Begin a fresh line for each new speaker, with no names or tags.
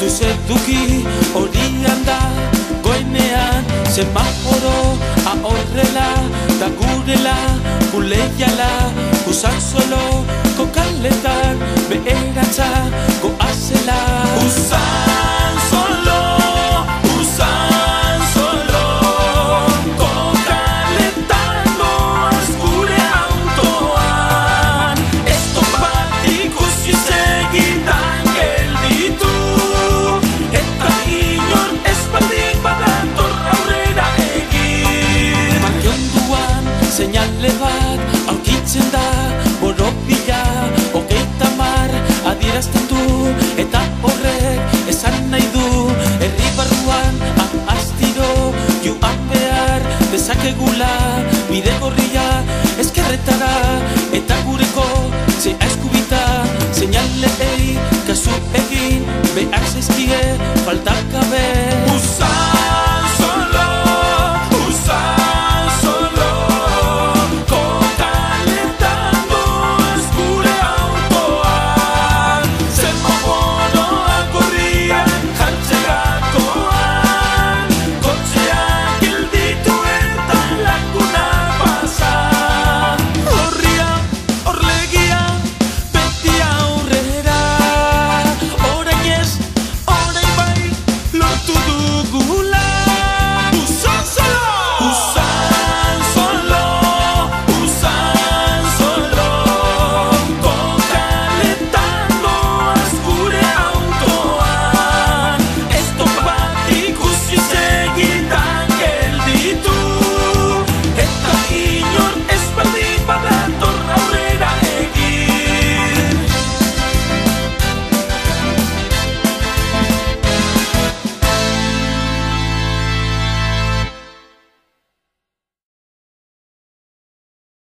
Eduki horian da goenean semaforo ahorrela da gurela guleiala Usanzolo kokaletan beheratza goazela Usanzolo kokaletan goaz gure autoan Estopat ikusi segidan gelditu Seinale bat aurkitzen da borobila hogeita mar adierazten du eta horrek esan nahi du herri barruan astiro joan behar dezakegula bide gorria ezkerretara eta gureko zea eskubita seinaleei kasu egin behar zaizkie falta